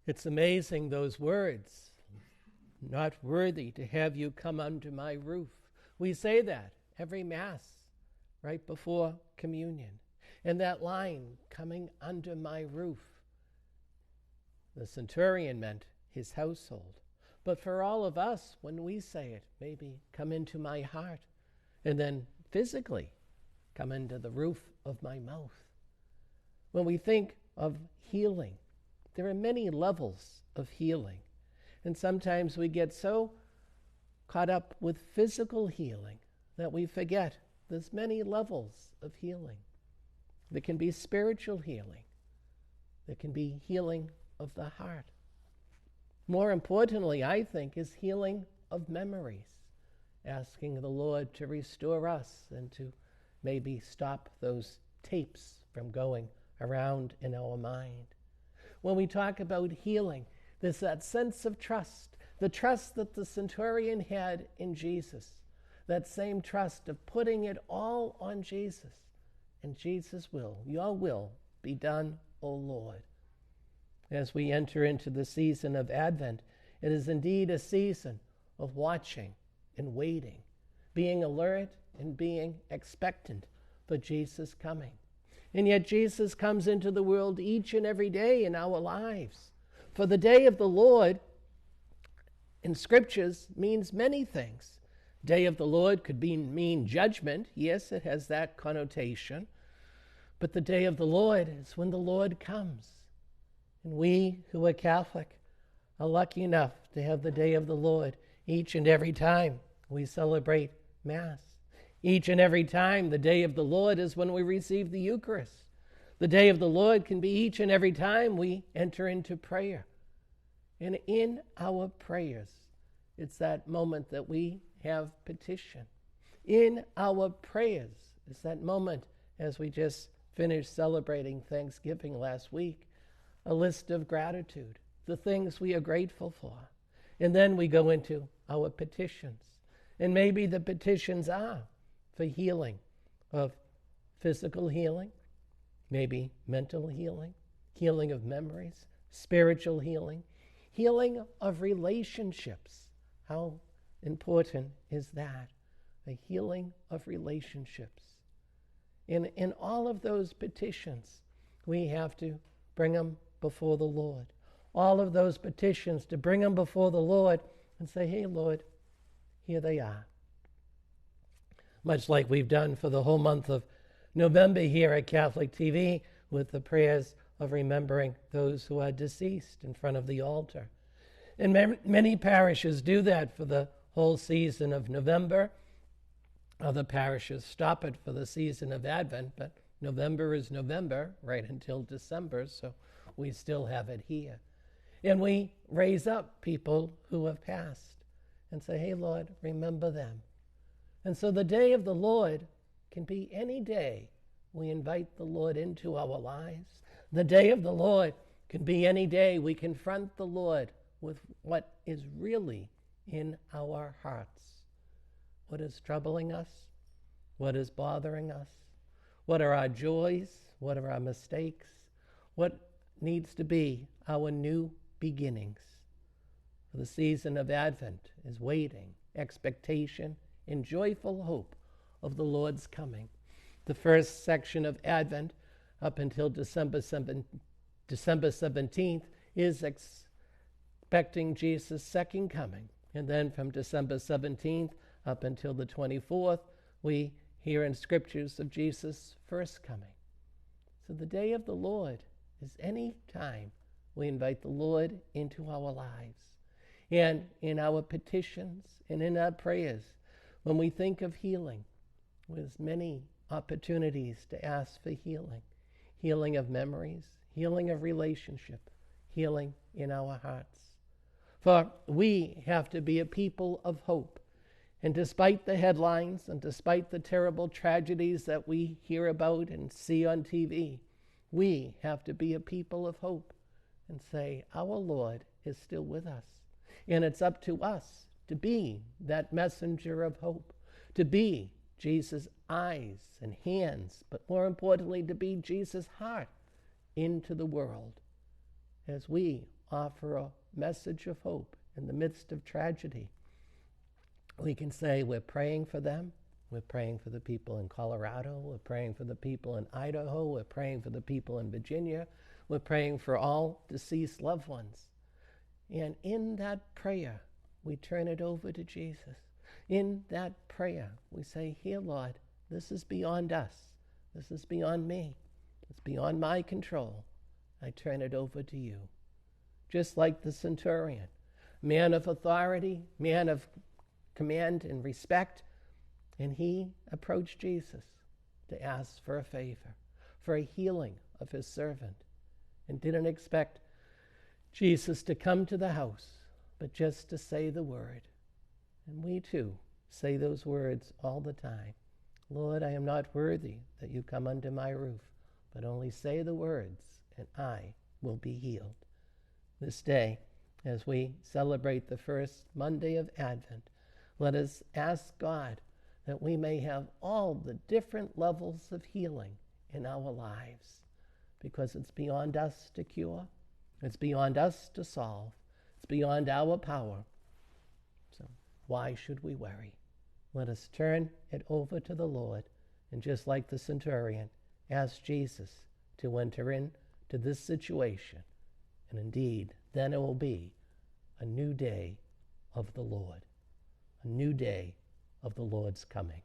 It's amazing, those words, not worthy to have you come under my roof. We say that every Mass, right before communion. And that line, coming under my roof, the centurion meant his household. But for all of us, when we say it, maybe come into my heart, and then physically come into the roof of my mouth. When we think of healing, there are many levels of healing. And sometimes we get so caught up with physical healing that we forget there's many levels of healing. There can be spiritual healing. There can be healing of the heart. More importantly, I think, is healing of memories, asking the Lord to restore us and to maybe stop those tapes from going around in our mind. When we talk about healing, there's that sense of trust, the trust that the centurion had in Jesus, that same trust of putting it all on Jesus. And Jesus' will, your will, be done, O Lord. As we enter into the season of Advent, it is indeed a season of watching and waiting, being alert and being expectant for Jesus' coming. And yet Jesus comes into the world each and every day in our lives. For the day of the Lord in Scriptures means many things. Day of the Lord could mean judgment. Yes, it has that connotation. But the day of the Lord is when the Lord comes. And we who are Catholic are lucky enough to have the day of the Lord each and every time we celebrate Mass. Each and every time the day of the Lord is when we receive the Eucharist. The day of the Lord can be each and every time we enter into prayer. And in our prayers, it's that moment that we have petition. In our prayers, it's that moment, as we just finished celebrating Thanksgiving last week, a list of gratitude, the things we are grateful for. And then we go into our petitions. And maybe the petitions are for healing of physical healing, maybe mental healing, healing of memories, spiritual healing, healing of relationships. How important is that? The healing of relationships. In all of those petitions, we have to bring them before the Lord. All of those petitions, to bring them before the Lord and say, hey, Lord, here they are. Much like we've done for the whole month of November here at Catholic TV with the prayers of remembering those who are deceased in front of the altar. And many parishes do that for the whole season of November. Other parishes stop it for the season of Advent, but November is November right until December, so we still have it here. And we raise up people who have passed and say, hey, Lord, remember them. And so the day of the Lord can be any day we invite the Lord into our lives. The day of the Lord can be any day we confront the Lord with what is really in our hearts. What is troubling us? What is bothering us? What are our joys? What are our mistakes? What needs to be our new beginnings? For the season of Advent is waiting, expectation, and joyful hope of the Lord's coming. The first section of Advent, up until December 17th, is expecting Jesus' second coming. And then from December 17th up until the 24th, we hear in Scriptures of Jesus' first coming. So the day of the Lord is any time we invite the Lord into our lives. And in our petitions and in our prayers, when we think of healing, there's many opportunities to ask for healing. Healing of memories, healing of relationship, healing in our hearts. For we have to be a people of hope. And despite the headlines and despite the terrible tragedies that we hear about and see on TV, we have to be a people of hope and say, our Lord is still with us. And it's up to us to be that messenger of hope, to be Jesus' eyes and hands, but more importantly, to be Jesus' heart into the world as we offer a message of hope in the midst of tragedy. We can say we're praying for them. We're praying for the people in Colorado. We're praying for the people in Idaho. We're praying for the people in Virginia. We're praying for all deceased loved ones. And in that prayer, we turn it over to Jesus. In that prayer, we say, here, Lord, this is beyond us. This is beyond me. It's beyond my control. I turn it over to you. Just like the centurion, man of authority, man of command and respect, and he approached Jesus to ask for a favor, for a healing of his servant, and didn't expect Jesus to come to the house, but just to say the word. And we too say those words all the time. Lord, I am not worthy that you come under my roof, but only say the words, and I will be healed. This day, as we celebrate the first Monday of Advent, let us ask God that we may have all the different levels of healing in our lives, because it's beyond us to cure, it's beyond us to solve, it's beyond our power. So why should we worry? Let us turn it over to the Lord, and just like the centurion, ask Jesus to enter into this situation. And indeed, then it will be a new day of the Lord, a new day of the Lord's coming.